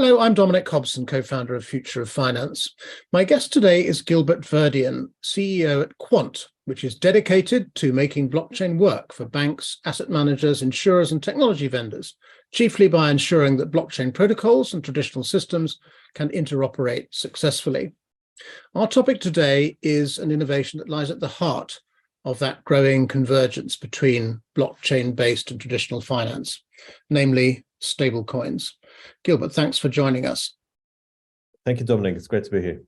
Hello, I'm Dominic Hobson, co-founder of Future of Finance. My guest today is Gilbert Verdian, CEO at Quant, which is dedicated to making blockchain work for banks, asset managers, insurers, and technology vendors, chiefly by ensuring that blockchain protocols and traditional systems can interoperate successfully. Our topic today is an innovation that lies at the heart of that growing convergence between blockchain-based and traditional finance, namely stablecoins. Gilbert, thanks for joining us. Thank you, Dominic. It's great to be here.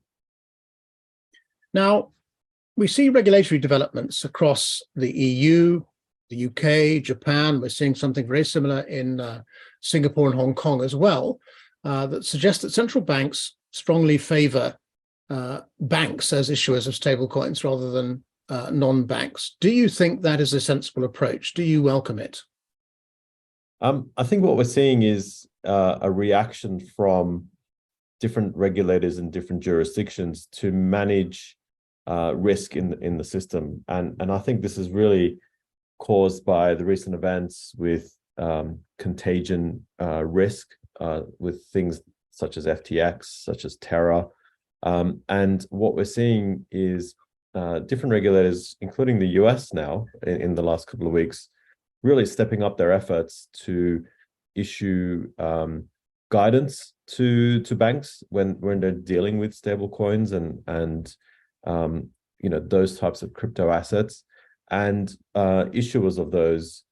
Now, we see regulatory developments across the EU, the UK, Japan. We're seeing something very similar in Singapore and Hong Kong as well, that suggests that central banks strongly favor banks as issuers of stablecoins rather than non-banks. Do you think that is a sensible approach? Do you welcome it? I think what we're seeing is a reaction from different regulators in different jurisdictions to manage risk in the system. And I think this is really caused by the recent events with contagion risk, with things such as FTX, such as Terra. And what we're seeing is different regulators, including the US now in the last couple of weeks, really stepping up their efforts to issue guidance to banks when they're dealing with stable coins and those types of crypto assets, and issuers of those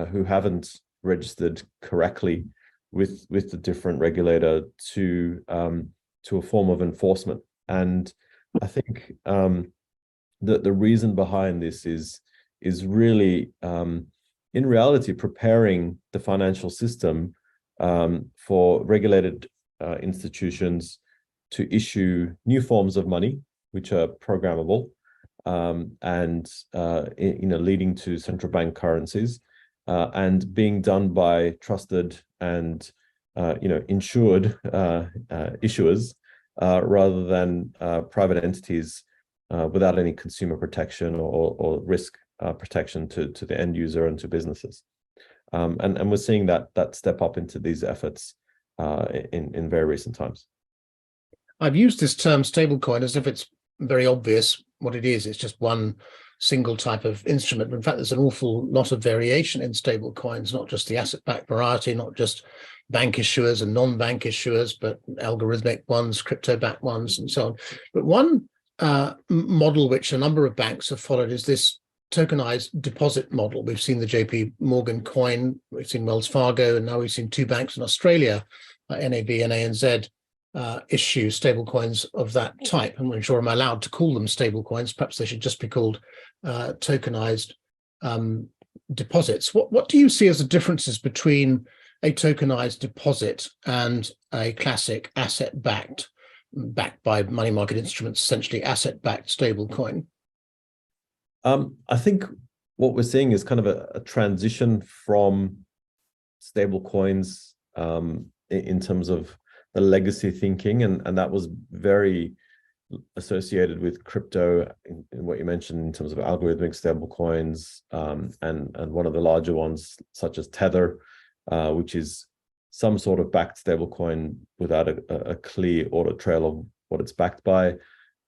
who haven't registered correctly with the different regulator to a form of enforcement. And I think the reason behind this is really in reality preparing the financial system for regulated institutions to issue new forms of money, which are programmable, and leading to central bank currencies, and being done by trusted and insured issuers rather than private entities without any consumer protection or risk protection to the end user and to businesses. And we're seeing that step up into these efforts in very recent times. I've used this term stablecoin as if it's very obvious what it is. It's just one single type of instrument. But in fact, there's an awful lot of variation in stablecoins, not just the asset-backed variety, not just bank issuers and non-bank issuers, but algorithmic ones, crypto-backed ones, and so on. But one model which a number of banks have followed is this tokenized deposit model. We've seen the JP Morgan coin, we've seen Wells Fargo, and now we've seen two banks in Australia, NAB and ANZ, issue stablecoins of that type. I'm not sure I'm allowed to call them stablecoins. Perhaps they should just be called tokenized deposits. What do you see as the differences between a tokenized deposit and a classic asset-backed, backed by money market instruments, essentially asset-backed stablecoin? I think what we're seeing is kind of a transition from stable coins in terms of the legacy thinking, and that was very associated with crypto in what you mentioned in terms of algorithmic stable coins, and one of the larger ones such as Tether, which is some sort of backed stable coin without a clear audit trail of what it's backed by.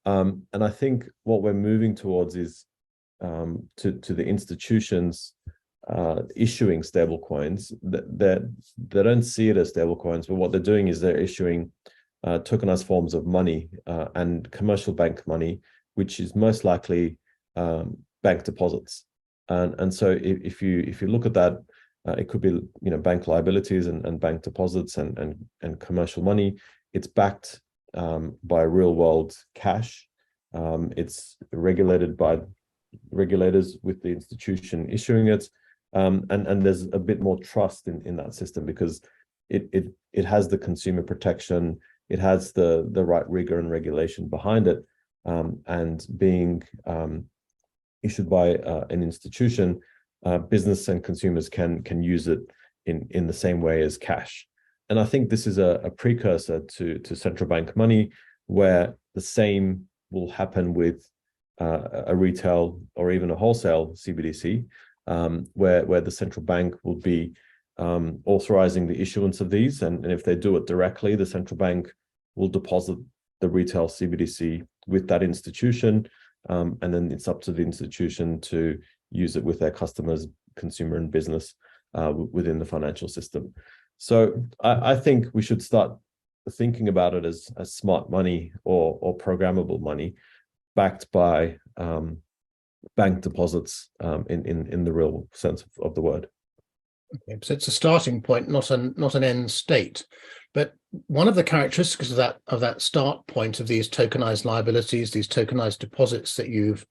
And I think what we're moving towards is to the institutions issuing stablecoins, that they don't see it as stablecoins, but what they're doing is they're issuing tokenized forms of money and commercial bank money, which is most likely bank deposits. And so if you look at that, it could be bank liabilities and bank deposits and commercial money. It's backed by real world cash. It's regulated by regulators with the institution issuing it, and there's a bit more trust in that system because it has the consumer protection, it has the right rigor and regulation behind it, and being issued by an institution, business and consumers can use it in the same way as cash. And I think this is a precursor to central bank money, where the same will happen with a retail or even a wholesale CBDC, where the central bank will be authorizing the issuance of these. And if they do it directly, the central bank will deposit the retail CBDC with that institution. And then it's up to the institution to use it with their customers, consumer and business, within the financial system. So I think we should start thinking about it as smart money or programmable money backed by bank deposits in the real sense of the word. Okay, so it's a starting point, not an end state. But one of the characteristics of that start point of these tokenized liabilities, these tokenized deposits that you've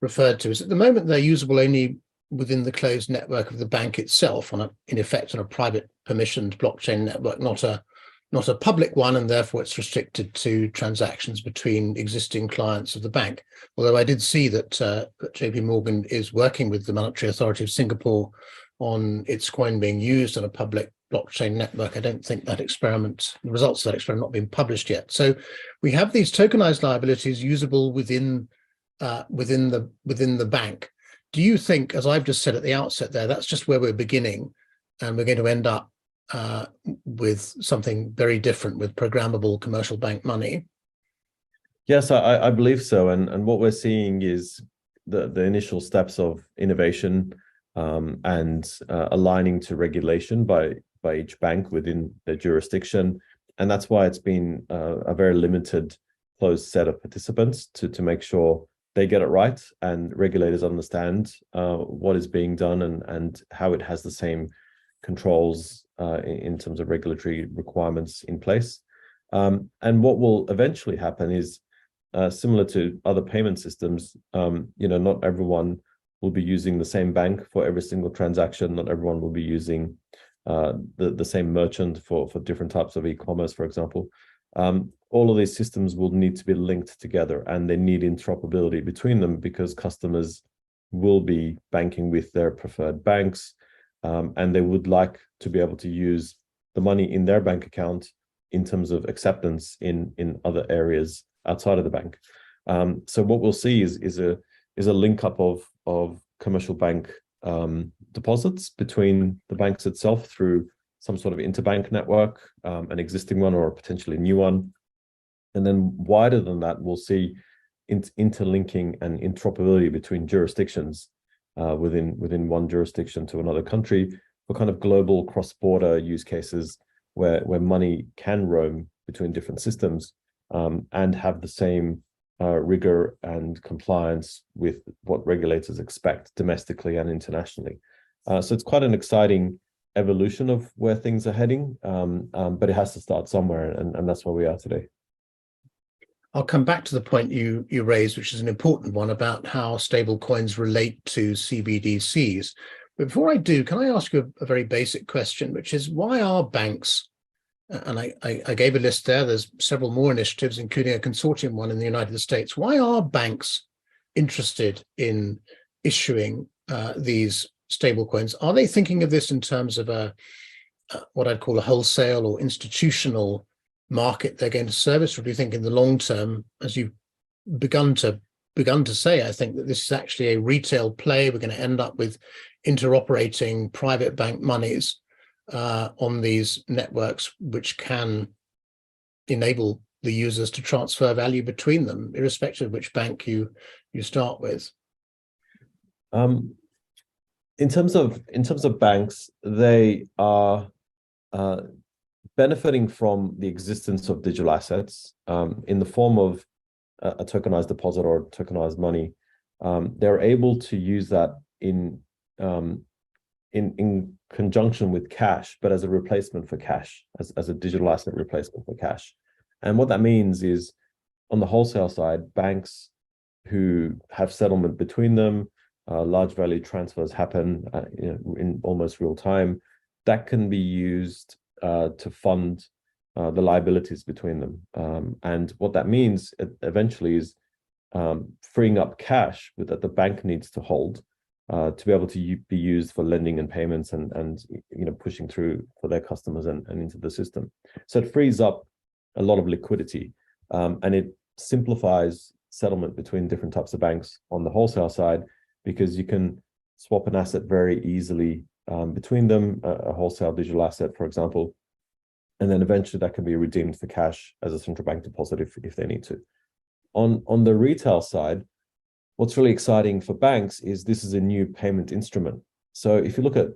referred to, is at the moment they're usable only within the closed network of the bank itself, in effect on a private permissioned blockchain network, not a public one, and therefore it's restricted to transactions between existing clients of the bank. Although I did see that JP Morgan is working with the Monetary Authority of Singapore on its coin being used on a public blockchain network. I don't think that experiment, the results of that experiment, not been published yet. So we have these tokenized liabilities usable within the bank. Do you think, as I've just said at the outset there, that's just where we're beginning, and we're going to end up with something very different with programmable commercial bank money? Yes, I believe so. And what we're seeing is the initial steps of innovation and aligning to regulation by each bank within their jurisdiction. And that's why it's been a very limited closed set of participants to make sure they get it right and regulators understand what is being done and how it has the same controls in terms of regulatory requirements in place. And what will eventually happen is similar to other payment systems, not everyone will be using the same bank for every single transaction. Not everyone will be using the same merchant for different types of e-commerce, for example. All of these systems will need to be linked together, and they need interoperability between them because customers will be banking with their preferred banks, and they would like to be able to use the money in their bank account in terms of acceptance in other areas outside of the bank. So what we'll see is a link up of commercial bank deposits between the banks itself through some sort of interbank network, an existing one or a potentially new one. And then wider than that, we'll see interlinking and interoperability between jurisdictions within one jurisdiction to another country for kind of global cross-border use cases where money can roam between different systems and have the same rigor and compliance with what regulators expect domestically and internationally. So it's quite an exciting evolution of where things are heading, but it has to start somewhere, and that's where we are today. I'll come back to the point you raised, which is an important one, about how stablecoins relate to CBDCs. But before I do, can I ask you a very basic question, which is, why are banks, and I gave a list there, there's several more initiatives, including a consortium one in the United States, why are banks interested in issuing these stablecoins? Are they thinking of this in terms of what I'd call a wholesale or institutional market they're going to service, or do you think in the long term, as you've begun to say, I think that this is actually a retail play? We're going to end up with interoperating private bank monies on these networks, which can enable the users to transfer value between them, irrespective of which bank you start with. In terms of banks, they are benefiting from the existence of digital assets in the form of a tokenized deposit or tokenized money. They're able to use that in conjunction with cash, but as a replacement for cash, as a digital asset replacement for cash. And what that means is, on the wholesale side, banks who have settlement between them, large value transfers happen in almost real time. That can be used to fund the liabilities between them. And what that means eventually is freeing up cash that the bank needs to hold to be able to be used for lending and payments and pushing through for their customers and into the system. So it frees up a lot of liquidity, and it simplifies settlement between different types of banks on the wholesale side, because you can swap an asset very easily between them, a wholesale digital asset, for example. And then eventually that can be redeemed for cash as a central bank deposit if they need to. On the retail side, what's really exciting for banks is this is a new payment instrument. So if you look at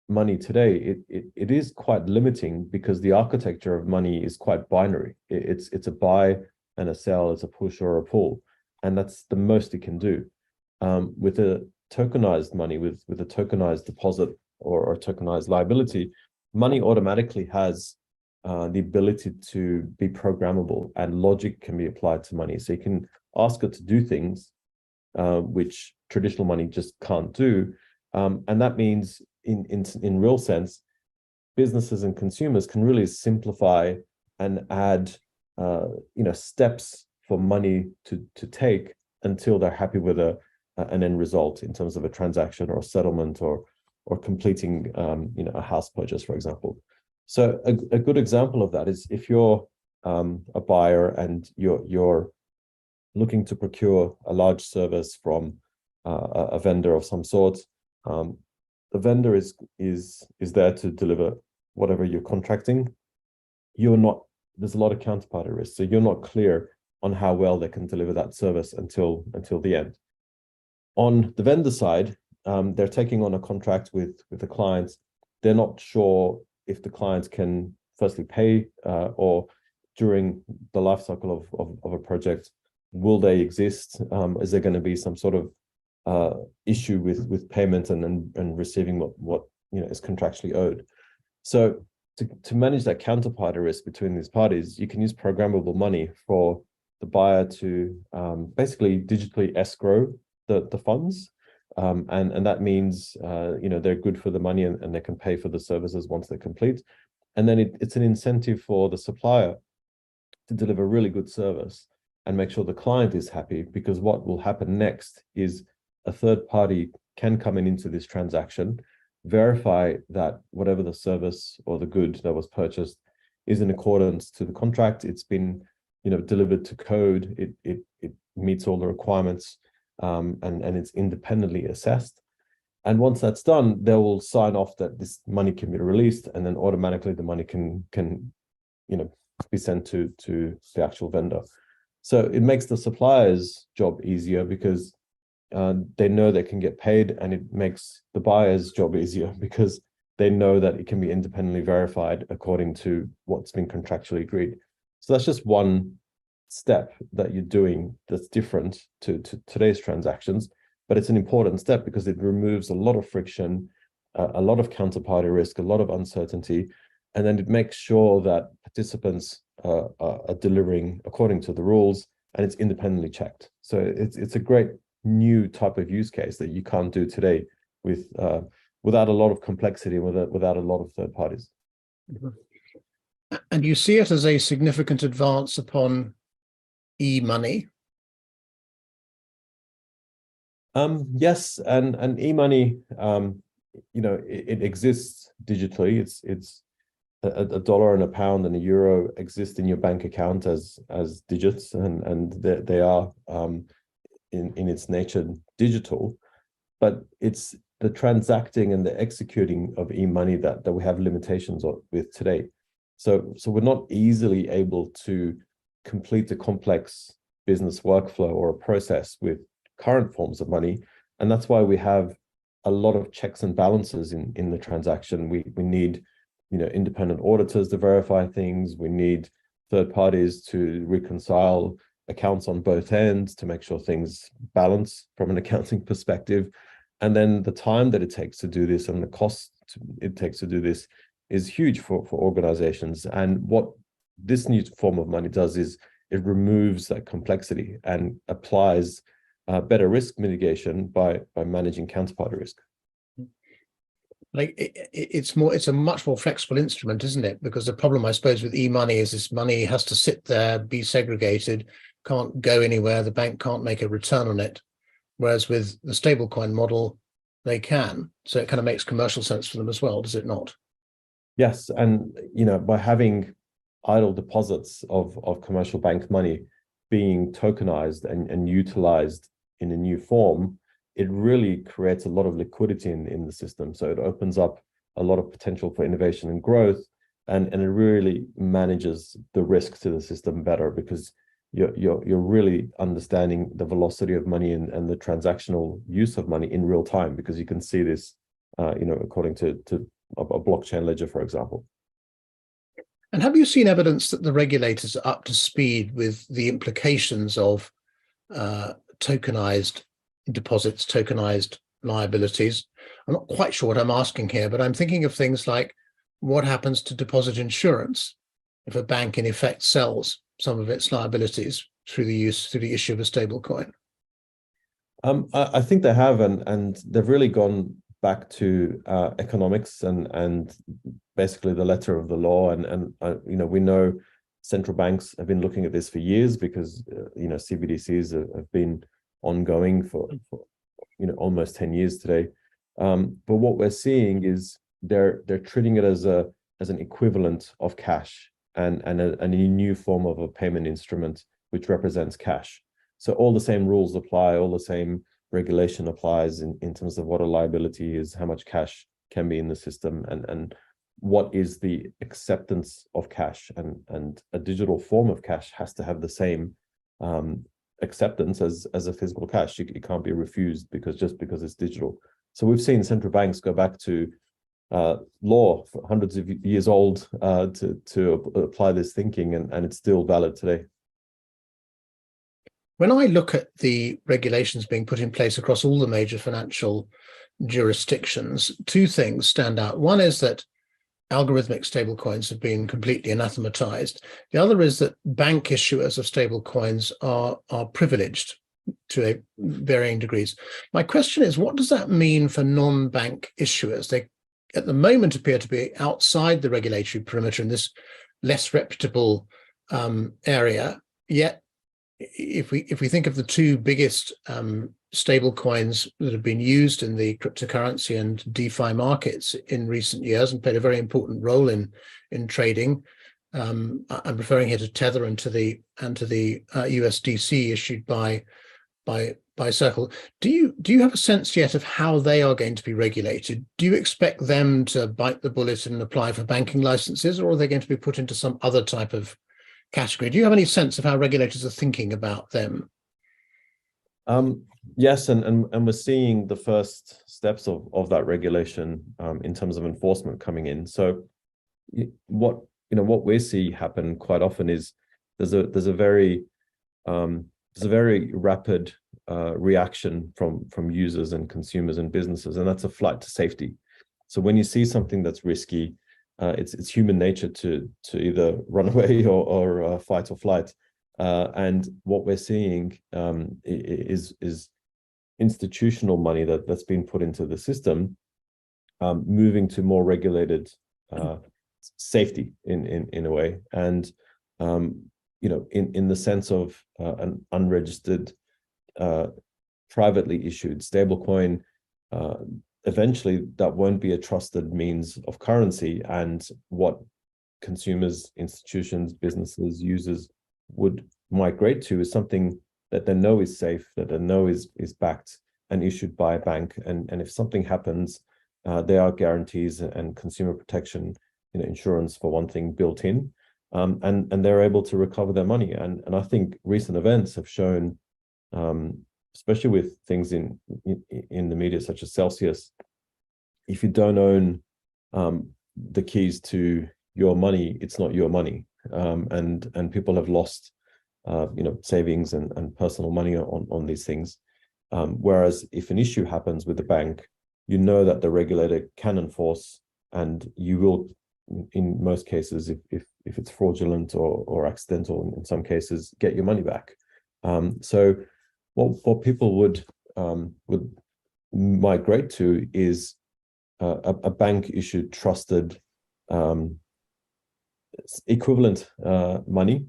money today, it is quite limiting because the architecture of money is quite binary. It's a buy and a sell, it's a push or a pull, and that's the most it can do. With a tokenized money, with a tokenized deposit or tokenized liability, money automatically has the ability to be programmable, and logic can be applied to money. So you can ask it to do things which traditional money just can't do, and that means in real sense, businesses and consumers can really simplify and add steps for money to take until they're happy with an end result in terms of a transaction or a settlement or completing a house purchase, for example. So a good example of that is if you're a buyer and you're looking to procure a large service from a vendor of some sort. The vendor is there to deliver whatever you're contracting. There's a lot of counterparty risk, so you're not clear on how well they can deliver that service until the end. On the vendor side, they're taking on a contract with the clients. They're not sure if the clients can firstly pay or during the life cycle of a project, will they exist? Is there going to be some sort of issue with payment and receiving what is contractually owed? So to manage that counterparty risk between these parties, you can use programmable money for the buyer to basically digitally escrow the funds, and that means they're good for the money and they can pay for the services once they're complete, and then it's an incentive for the supplier to deliver really good service and make sure the client is happy, because what will happen next is a third party can come into this transaction, verify that whatever the service or the good that was purchased is in accordance to the contract. It's been delivered to code. It meets all the requirements, and it's independently assessed. And once that's done, they will sign off that this money can be released, and then automatically the money can be sent to the actual vendor. So it makes the supplier's job easier because they know they can get paid, and it makes the buyer's job easier because they know that it can be independently verified according to what's been contractually agreed. So that's just one step that you're doing that's different to today's transactions, but it's an important step because it removes a lot of friction, a lot of counterparty risk, a lot of uncertainty, and then it makes sure that participants are delivering according to the rules, and it's independently checked. So it's a great new type of use case that you can't do today without a lot of complexity and without a lot of third parties. Mm-hmm. And you see it as a significant advance upon e-money? Yes, and e-money, it exists digitally. It's a dollar and a pound and a euro exist in your bank account as digits, and they are in its nature digital, but it's the transacting and the executing of e-money that we have limitations with today. So we're not easily able to complete a complex business workflow or a process with current forms of money, and that's why we have a lot of checks and balances in the transaction. We need independent auditors to verify things. We need third parties to reconcile accounts on both ends to make sure things balance from an accounting perspective. And then the time that it takes to do this and the cost it takes to do this is huge for organizations. And what this new form of money does is it removes that complexity and applies better risk mitigation by managing counterparty risk. Like it's a much more flexible instrument, isn't it? Because the problem, I suppose, with e-money is this money has to sit there, be segregated, can't go anywhere. The bank can't make a return on it. Whereas with the stablecoin model, they can. So it kind of makes commercial sense for them as well, does it not? Yes, and by having idle deposits of commercial bank money being tokenized and utilized in a new form, it really creates a lot of liquidity in the system. So it opens up a lot of potential for innovation and growth, and it really manages the risk to the system better, because you're really understanding the velocity of money and the transactional use of money in real time, because you can see this, according to a blockchain ledger, for example. And have you seen evidence that the regulators are up to speed with the implications of tokenized deposits, tokenized liabilities? I'm not quite sure what I'm asking here, but I'm thinking of things like what happens to deposit insurance if a bank in effect sells some of its liabilities through the issue of a stablecoin. I think they have, and they've really gone back to economics and basically the letter of the law. And we know central banks have been looking at this for years, because CBDCs have been ongoing for almost 10 years today. But what we're seeing is they're treating it as an equivalent of cash, and a new form of a payment instrument which represents cash. So all the same rules apply, all the same regulation applies in terms of what a liability is, how much cash can be in the system, and what is the acceptance of cash. And a digital form of cash has to have the same acceptance as a physical cash. It can't be refused because it's digital. So we've seen central banks go back to law for hundreds of years old to apply this thinking, and it's still valid today. When I look at the regulations being put in place across all the major financial jurisdictions, two things stand out. One is that algorithmic stablecoins have been completely anathematized. The other is that bank issuers of stablecoins are privileged to varying degrees. My question is, what does that mean for non-bank issuers? They, at the moment, appear to be outside the regulatory perimeter in this less reputable area. Yet, if we think of the two biggest stable coins that have been used in the cryptocurrency and DeFi markets in recent years and played a very important role in trading, I'm referring here to Tether and to the USDC issued by Circle. Do you have a sense yet of how they are going to be regulated? Do you expect them to bite the bullet and apply for banking licenses, or are they going to be put into some other type of category? Do you have any sense of how regulators are thinking about them? Yes, and we're seeing the first steps of that regulation in terms of enforcement coming in. So what we see happen quite often is there's a very rapid reaction from users and consumers and businesses, and that's a flight to safety. So when you see something that's risky, it's human nature to either run away or fight or flight. And what we're seeing is institutional money that's been put into the system moving to more regulated safety in a way. And in the sense of an unregistered privately issued stablecoin, eventually that won't be a trusted means of currency, and what consumers, institutions, businesses, users would migrate to is something that they know is safe, that they know is backed and issued by a bank, and if something happens, there are guarantees and consumer protection, insurance for one thing built in, and they're able to recover their money. And I think recent events have shown, especially with things in the media such as Celsius, if you don't own the keys to your money, it's not your money, and people have lost savings and personal money on these things. Whereas if an issue happens with the bank, that the regulator can enforce, and you will, in most cases, if it's fraudulent or accidental, in some cases, get your money back. So what people would migrate to is a bank issued trusted equivalent money,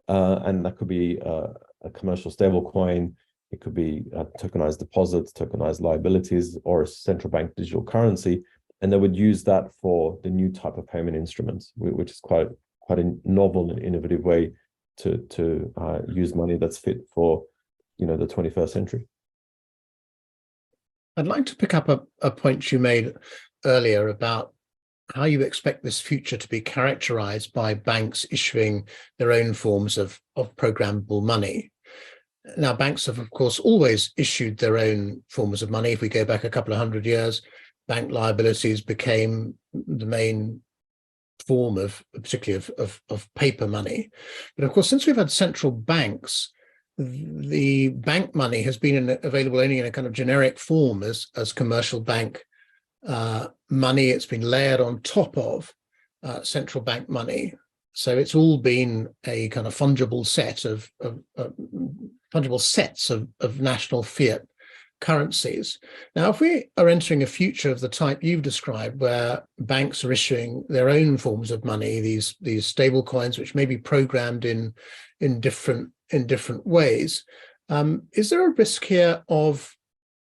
and that could be a commercial stable coin, it could be tokenized deposits, tokenized liabilities, or a central bank digital currency, and they would use that for the new type of payment instruments, which is quite a novel and innovative way to use money that's fit for the 21st century. I'd like to pick up a point you made earlier about how you expect this future to be characterized by banks issuing their own forms of programmable money. Now, banks have, of course, always issued their own forms of money. If we go back a couple of 100 years, bank liabilities became the main form of, particularly of paper money. But of course, since we've had central banks, the bank money has been available only in a kind of generic form as commercial bank money. It's been layered on top of central bank money. So it's all been a kind of fungible set of fungible sets of national fiat currencies. Now, if we are entering a future of the type you've described, where banks are issuing their own forms of money, these stable coins, which may be programmed in different ways, is there a risk here of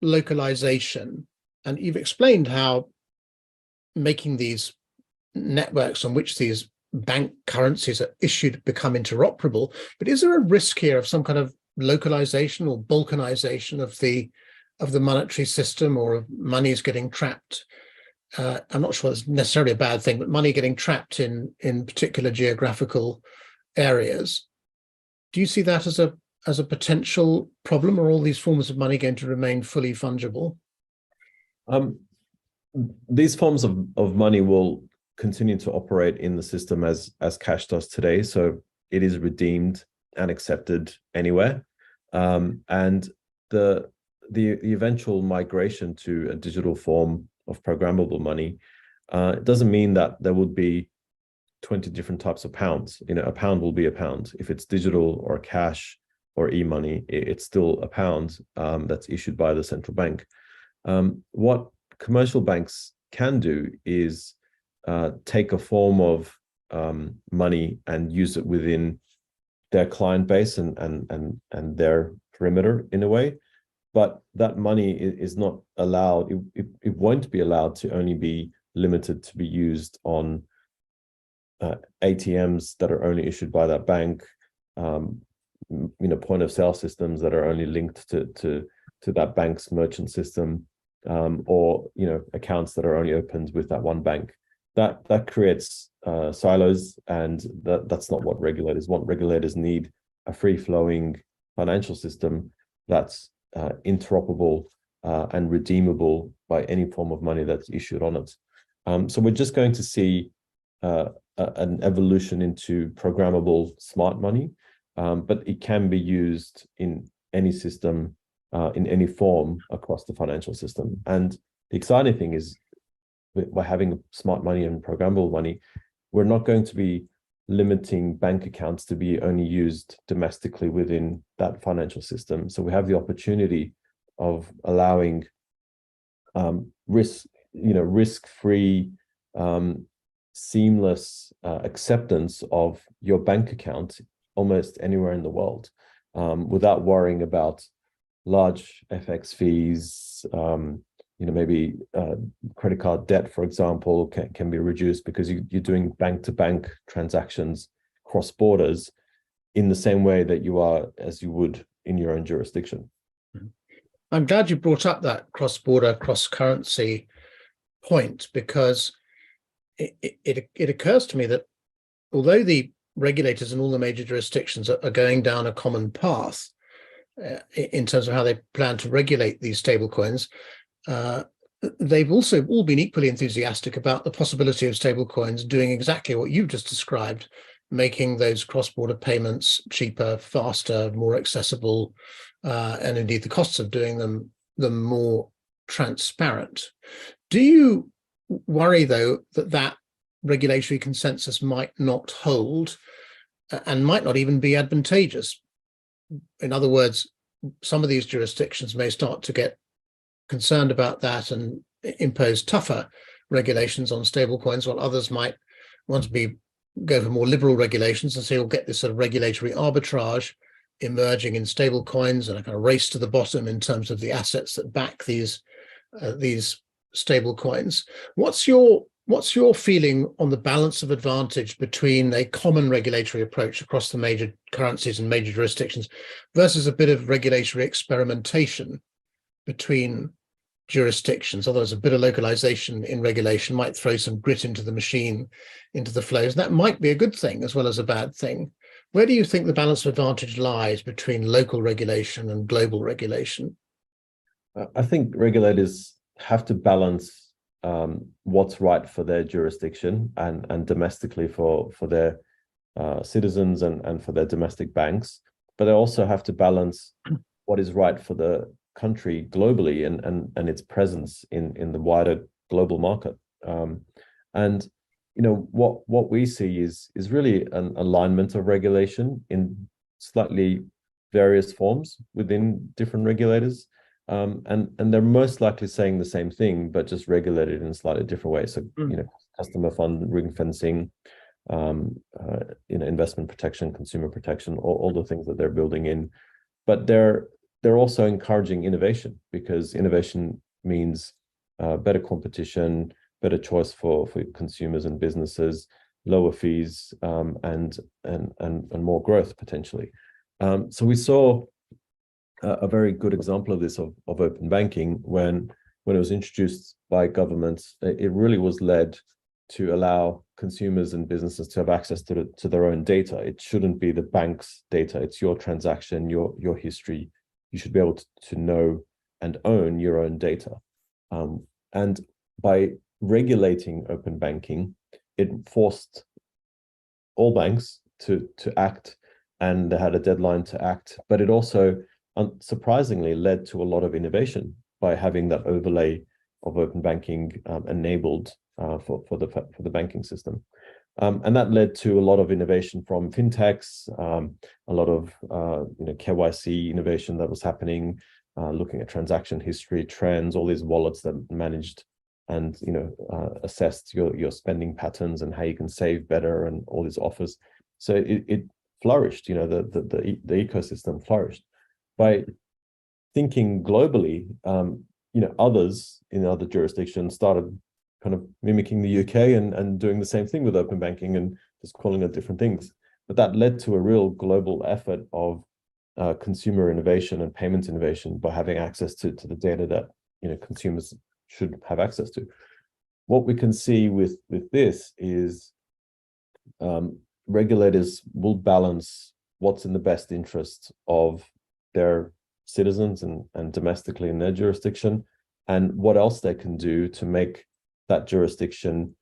localization? And you've explained how making these networks on which these bank currencies are issued become interoperable, but is there a risk here of some kind of localization or balkanization of the monetary system, or of monies getting trapped? I'm not sure it's necessarily a bad thing, but money getting trapped in particular geographical areas. Do you see that as a potential problem, or are all these forms of money going to remain fully fungible? These forms of money will continue to operate in the system as cash does today. So it is redeemed and accepted anywhere. And the eventual migration to a digital form of programmable money, it doesn't mean that there would be 20 different types of pounds. A pound will be a pound. If it's digital or cash or e-money, it's still a pound that's issued by the central bank. What commercial banks can do is take a form of money and use it within their client base and their perimeter in a way. But that money is not allowed, it won't be allowed to only be limited to be used on ATMs that are only issued by that bank, point of sale systems that are only linked to that bank's merchant system, or accounts that are only opened with that one bank. That creates silos, and that's not what regulators want. Regulators need a free-flowing financial system that's interoperable and redeemable by any form of money that's issued on it. So we're just going to see an evolution into programmable smart money, but it can be used in any system, in any form across the financial system. And the exciting thing is, by having smart money and programmable money, we're not going to be limiting bank accounts to be only used domestically within that financial system. So we have the opportunity of allowing risk-free, seamless acceptance of your bank account almost anywhere in the world, without worrying about large FX fees. Maybe credit card debt, for example, can be reduced because you're doing bank-to-bank transactions cross borders in the same way that you are as you would in your own jurisdiction. I'm glad you brought up that cross-border, cross-currency point, because it occurs to me that although the regulators in all the major jurisdictions are going down a common path in terms of how they plan to regulate these stablecoins, they've also all been equally enthusiastic about the possibility of stablecoins doing exactly what you've just described, making those cross-border payments cheaper, faster, more accessible, and indeed the costs of doing them more transparent. Do you worry, though, that regulatory consensus might not hold and might not even be advantageous? In other words, some of these jurisdictions may start to get concerned about that and impose tougher regulations on stablecoins, while others might want to go for more liberal regulations, and so you'll get this sort of regulatory arbitrage emerging in stablecoins and a kind of race to the bottom in terms of the assets that back these stablecoins. What's your feeling on the balance of advantage between a common regulatory approach across the major currencies and major jurisdictions versus a bit of regulatory experimentation between jurisdictions. Otherwise, a bit of localization in regulation might throw some grit into the machine, into the flows. And that might be a good thing as well as a bad thing. Where do you think the balance of advantage lies between local regulation and global regulation? I think regulators have to balance what's right for their jurisdiction and domestically for their citizens and for their domestic banks, but they also have to balance what is right for the country globally and its presence in the wider global market. And what we see is really an alignment of regulation in slightly various forms within different regulators. And they're most likely saying the same thing, but just regulated in a slightly different way. So, customer fund ring fencing, investment protection, consumer protection, all the things that they're building in. But they're also encouraging innovation, because innovation means better competition, better choice for consumers and businesses, lower fees, and more growth potentially. So we saw a very good example of this of open banking when it was introduced by governments. It really was led to allow consumers and businesses to have access to their own data. It shouldn't be the bank's data. It's your transaction, your history. You should be able to know and own your own data. And by regulating open banking, it forced all banks to act, and they had a deadline to act. But it also, surprisingly, led to a lot of innovation by having that overlay of open banking enabled for the banking system. And that led to a lot of innovation from fintechs, a lot of KYC innovation that was happening, looking at transaction history, trends, all these wallets that managed and assessed your spending patterns and how you can save better, and all these offers. So it flourished. The ecosystem flourished. By thinking globally, others in other jurisdictions started kind of mimicking the UK and doing the same thing with open banking and just calling it different things. But that led to a real global effort of consumer innovation and payments innovation by having access to the data that consumers should have access to. What we can see with this is regulators will balance what's in the best interest of their citizens and domestically in their jurisdiction, and what else they can do to make that jurisdiction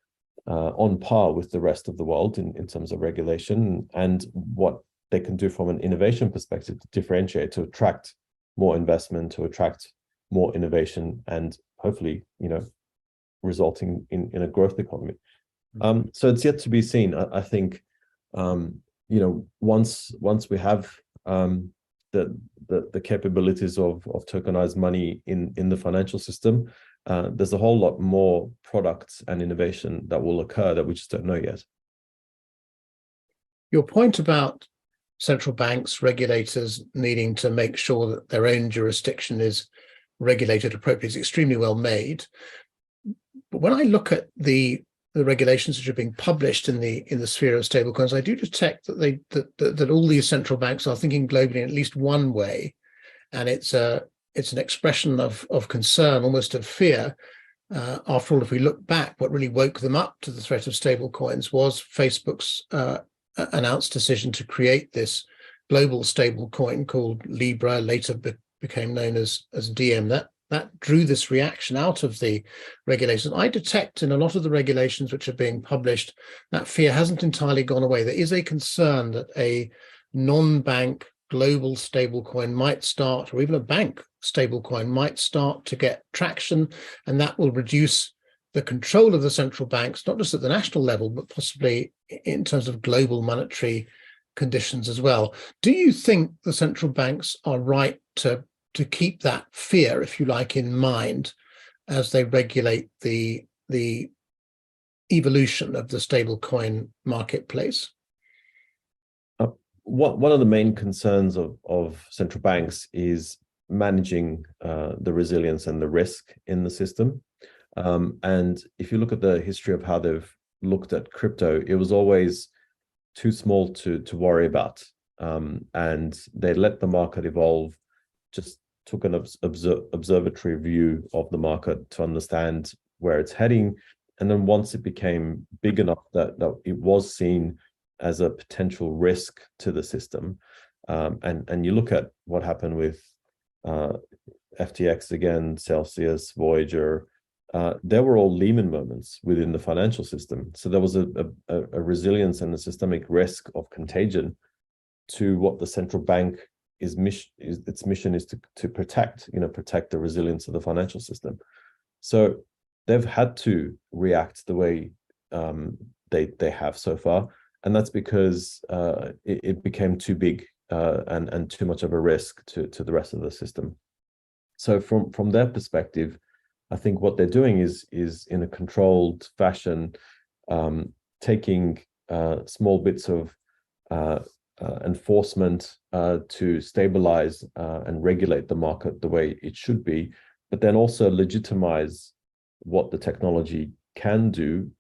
on par with the rest of the world in terms of regulation, and what they can do from an innovation perspective to differentiate, to attract more investment, to attract more innovation, and hopefully, resulting in a growth economy. So it's yet to be seen. I think, once we have the capabilities of tokenized money in the financial system, there's a whole lot more products and innovation that will occur that we just don't know yet. Your point about central banks, regulators needing to make sure that their own jurisdiction is regulated appropriately is extremely well made. But when I look at the regulations which are being published in the sphere of stablecoins, I do detect that that all these central banks are thinking globally in at least one way, and it's an expression of concern, almost of fear. After all, if we look back, what really woke them up to the threat of stablecoins was Facebook's announced decision to create this global stablecoin called Libra, later became known as DM. That drew this reaction out of the regulations. I detect in a lot of the regulations which are being published that fear hasn't entirely gone away. There is a concern that a non-bank global stablecoin might start, or even a bank stablecoin might start to get traction, and that will reduce the control of the central banks, not just at the national level, but possibly in terms of global monetary conditions as well. Do you think the central banks are right to keep that fear, if you like, in mind as they regulate the evolution of the stablecoin marketplace? One of the main concerns of central banks is managing the resilience and the risk in the system. And if you look at the history of how they've looked at crypto, it was always too small to worry about. And they let the market evolve just took an observatory view of the market to understand where it's heading. And then once it became big enough that it was seen as a potential risk to the system, and you look at what happened with FTX again, Celsius, Voyager, they were all Lehman moments within the financial system. So there was a resilience and a systemic risk of contagion to what the central bank its mission is to protect, protect the resilience of the financial system. So they've had to react the way they have so far, and that's because it became too big and too much of a risk to the rest of the system. So from their perspective, I think what they're doing is in a controlled fashion, taking small bits of enforcement to stabilize and regulate the market the way it should be, but then also legitimize what the technology can do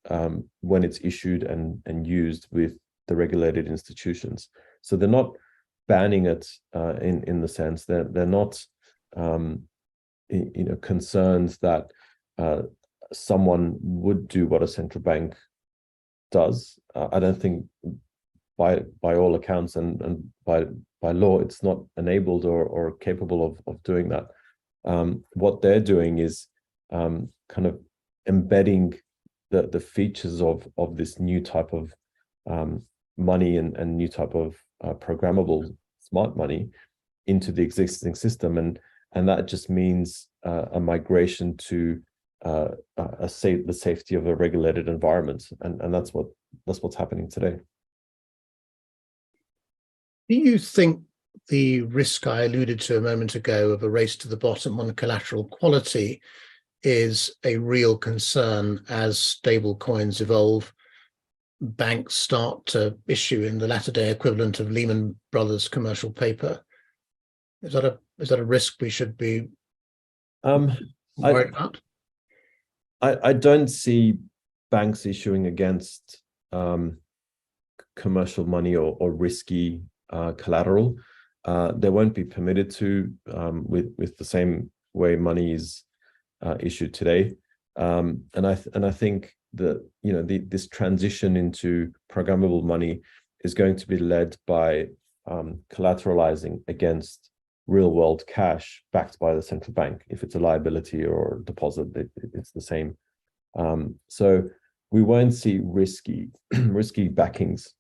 when it's issued and used with the regulated institutions. So they're not banning it in the sense that they're not concerned that someone would do what a central bank does. I don't think by all accounts and by law it's not enabled or capable of doing that. What they're doing is kind of embedding the features of this new type of money and new type of programmable smart money into the existing system, and that just means a migration to the safety of a regulated environment, and that's what's happening today. Do you think the risk I alluded to a moment ago of a race to the bottom on collateral quality is a real concern as stable coins evolve, banks start to issue in the latter day equivalent of Lehman Brothers commercial paper? Is that a risk we should be worried about? I don't see banks issuing against commercial money or risky collateral. They won't be permitted to with the same way money is issued today. And I think that this transition into programmable money is going to be led by collateralizing against real world cash backed by the central bank. If it's a liability or deposit, it's the same. So we won't see risky backings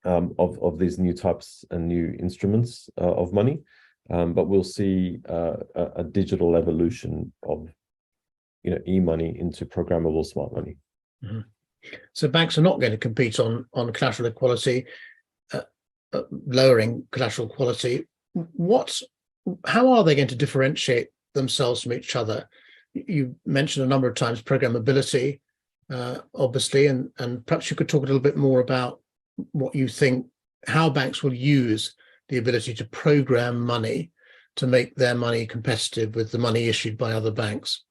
of these new types and new instruments of money, but we'll see a digital evolution of e-money into programmable smart money. Mm-hmm. So banks are not going to compete on collateral equality, lowering collateral quality. How are they going to differentiate themselves from each other? You mentioned a number of times programmability, obviously, and perhaps you could talk a little bit more about what you think, how banks will use the ability to program money to make their money competitive with the money issued by other banks.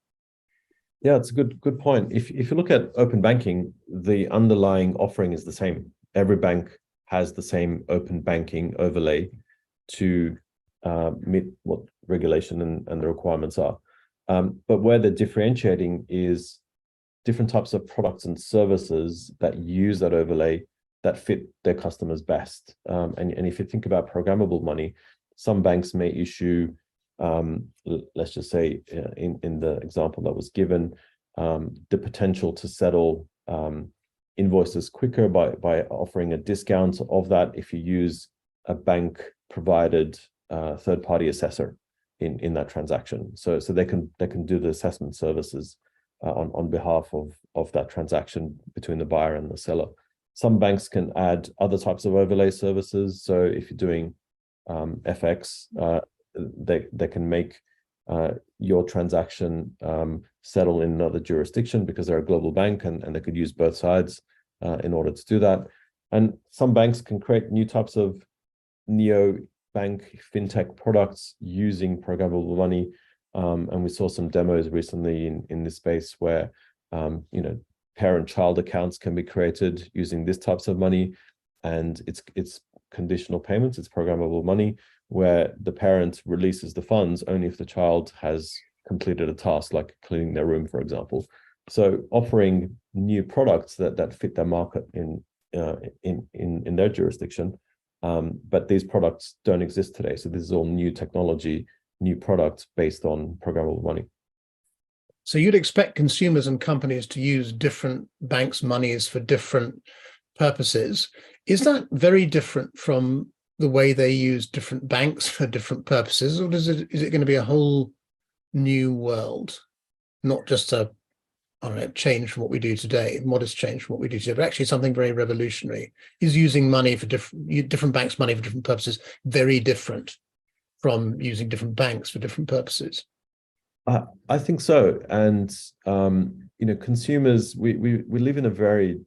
Yeah, it's a good point. If you look at open banking, the underlying offering is the same. Every bank has the same open banking overlay to meet what regulation and the requirements are. But where they're differentiating is different types of products and services that use that overlay that fit their customers best. And if you think about programmable money, some banks may issue, let's just say in the example that was given, the potential to settle invoices quicker by offering a discount of that if you use a bank provided third-party assessor in that transaction. So they can do the assessment services on behalf of that transaction between the buyer and the seller. Some banks can add other types of overlay services. So if you're doing FX, they can make your transaction settle in another jurisdiction because they're a global bank, and they could use both sides in order to do that. And some banks can create new types of neo-bank fintech products using programmable money. And we saw some demos recently in this space where parent-child accounts can be created using these types of money, and it's conditional payments, it's programmable money, where the parent releases the funds only if the child has completed a task, like cleaning their room, for example. So offering new products that fit their market in their jurisdiction, but these products don't exist today. So this is all new technology, new products based on programmable money. So you'd expect consumers and companies to use different banks' monies for different purposes. Is that very different from the way they use different banks for different purposes, or is it going to be a whole new world, not just a change from what we do today, modest change from what we do today, but actually something very revolutionary? Is using money for different banks' money for different purposes very different from using different banks for different purposes? I think so. And consumers, we live in a very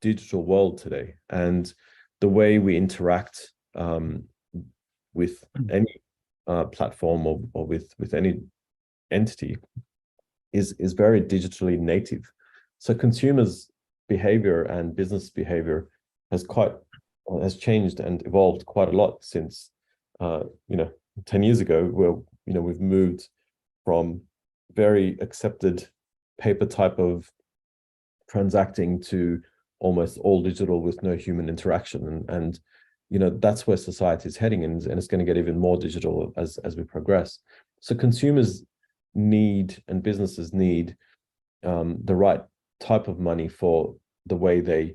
digital world today, and the way we interact with any platform or with any entity is very digitally native. So consumers' behavior and business behavior has changed and evolved quite a lot since 10 years ago, where we've moved from very accepted paper type of transacting to almost all digital with no human interaction. And that's where society is heading, and it's going to get even more digital as we progress. So consumers need and businesses need the right type of money for the way they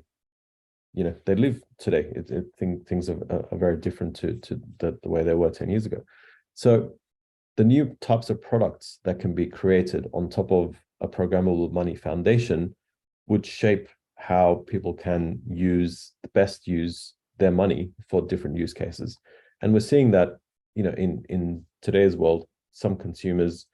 live today. Things are very different to the way they were 10 years ago. So the new types of products that can be created on top of a programmable money foundation would shape how people can use their money for different use cases. And we're seeing that, in today's world, some consumers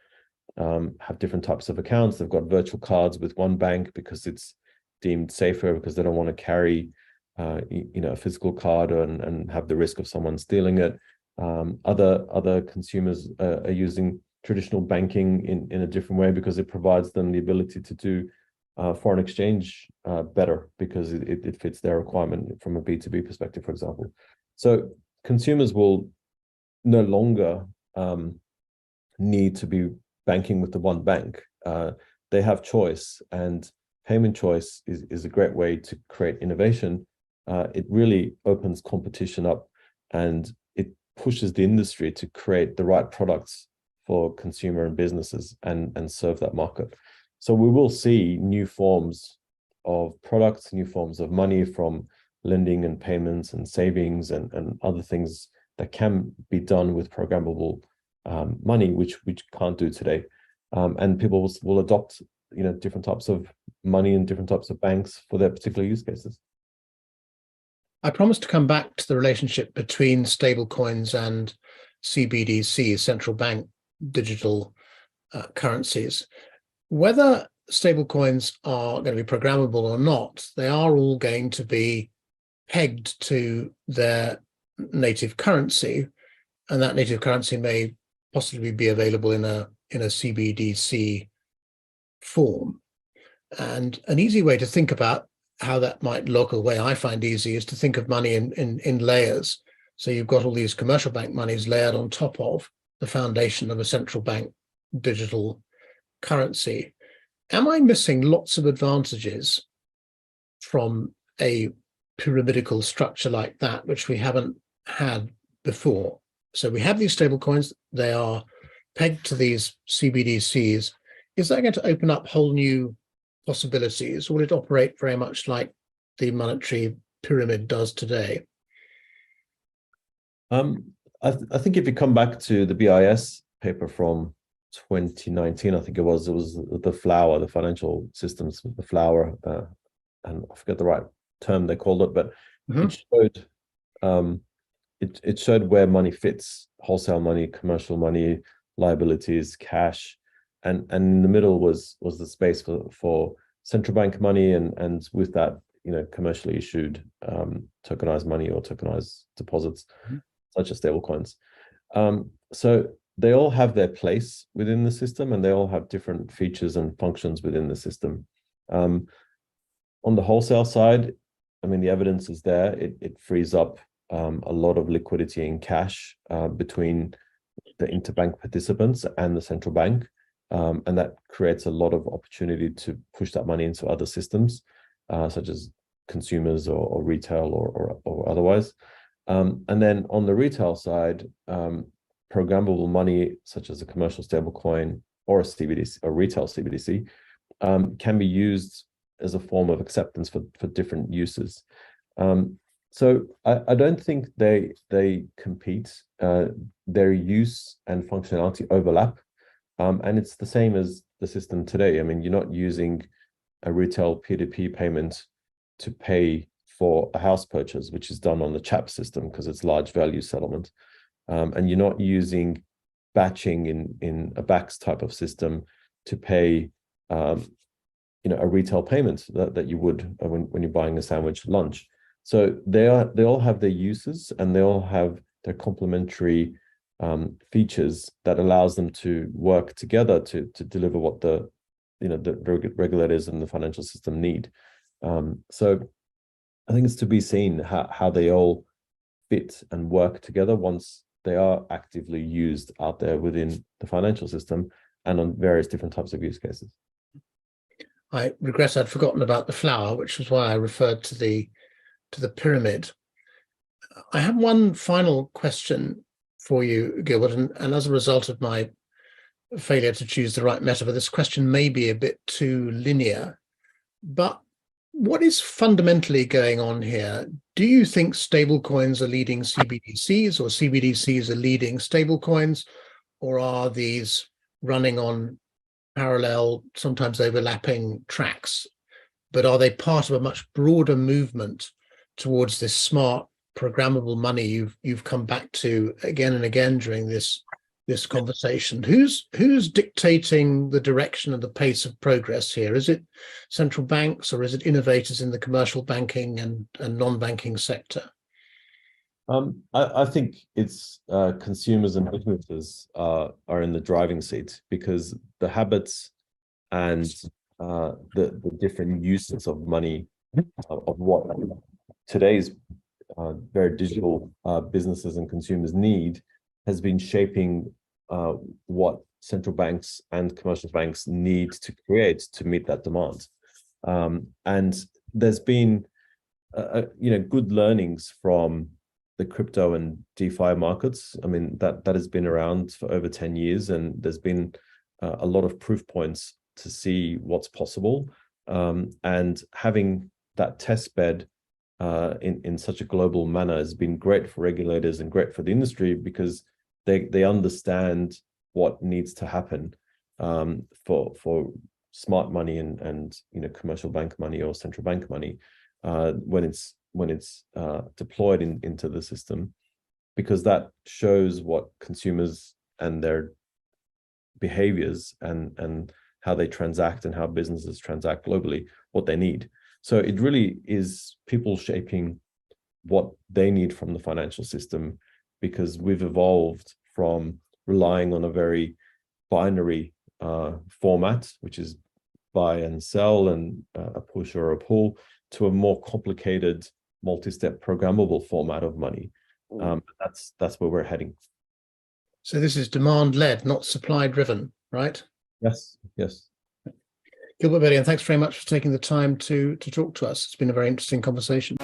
have different types of accounts. They've got virtual cards with one bank because it's deemed safer, because they don't want to carry a physical card and have the risk of someone stealing it. Other consumers are using traditional banking in a different way because it provides them the ability to do foreign exchange better, because it fits their requirement from a B2B perspective, for example. So consumers will no longer need to be banking with the one bank. They have choice, and payment choice is a great way to create innovation. It really opens competition up, and it pushes the industry to create the right products for consumer and businesses and serve that market. So we will see new forms of products, new forms of money, from lending and payments and savings and other things that can be done with programmable money, which can't do today. And people will adopt different types of money and different types of banks for their particular use cases. I promised to come back to the relationship between stablecoins and CBDCs, central bank digital currencies. Whether stablecoins are going to be programmable or not, they are all going to be pegged to their native currency, and that native currency may possibly be available in a CBDC form. And an easy way to think about how that might look, or the way I find easy, is to think of money in layers. So you've got all these commercial bank monies layered on top of the foundation of a central bank digital currency. Am I missing lots of advantages from a pyramidical structure like that, which we haven't had before? So we have these stable coins, they are pegged to these CBDCs. Is that going to open up whole new possibilities, or will it operate very much like the monetary pyramid does today? I think if you come back to the BIS paper from 2019, I think it was the flower, the financial systems, the flower, and I forget the right term they called it, but it showed where money fits: wholesale money, commercial money, liabilities, cash, and in the middle was the space for central bank money, and with that, commercially issued tokenized money or tokenized deposits, such as stablecoins. So they all have their place within the system, and they all have different features and functions within the system. On the wholesale side, I mean, the evidence is there. It frees up a lot of liquidity in cash between the interbank participants and the central bank. And that creates a lot of opportunity to push that money into other systems, such as consumers or retail or otherwise. And then on the retail side, programmable money, such as a commercial stablecoin or a CBDC, a retail CBDC, can be used as a form of acceptance for different uses. So I don't think they compete. Their use and functionality overlap. And it's the same as the system today. I mean, you're not using a retail P2P payment to pay for a house purchase, which is done on the CHAP system because it's large value settlement. And you're not using batching in a BACS type of system to pay a retail payment that you would when you're buying a sandwich lunch. So they all have their uses, and they all have their complementary features that allows them to work together to deliver what the regulators and the financial system need. So I think it's to be seen how they all fit and work together once they are actively used out there within the financial system and on various different types of use cases. I regret I'd forgotten about the flower, which is why I referred to the pyramid. I have one final question for you, Gilbert, and as a result of my failure to choose the right metaphor, this question may be a bit too linear, but what is fundamentally going on here? Do you think stablecoins are leading CBDCs, or CBDCs are leading stablecoins, or are these running on parallel, sometimes overlapping tracks? But are they part of a much broader movement towards this smart programmable money you've come back to again and again during this conversation? Who's dictating the direction and the pace of progress here? Is it central banks, or is it innovators in the commercial banking and non-banking sector? I think it's consumers and businesses are in the driving seat, because the habits and the different uses of money, of what today's very digital businesses and consumers need, has been shaping what central banks and commercial banks need to create to meet that demand. And there's been good learnings from the crypto and DeFi markets. I mean, that has been around for over 10 years, and there's been a lot of proof points to see what's possible. And having that test bed in such a global manner has been great for regulators and great for the industry, because they understand what needs to happen for smart money and commercial bank money or central bank money when it's deployed into the system, because that shows what consumers and their behaviors and how they transact and how businesses transact globally, what they need. So it really is people shaping what they need from the financial system, because we've evolved from relying on a very binary format, which is buy and sell and a push or a pull, to a more complicated multi-step programmable format of money. That's where we're heading. So this is demand-led, not supply-driven, right? Yes. Gilbert Verdian, thanks very much for taking the time to talk to us. It's been a very interesting conversation.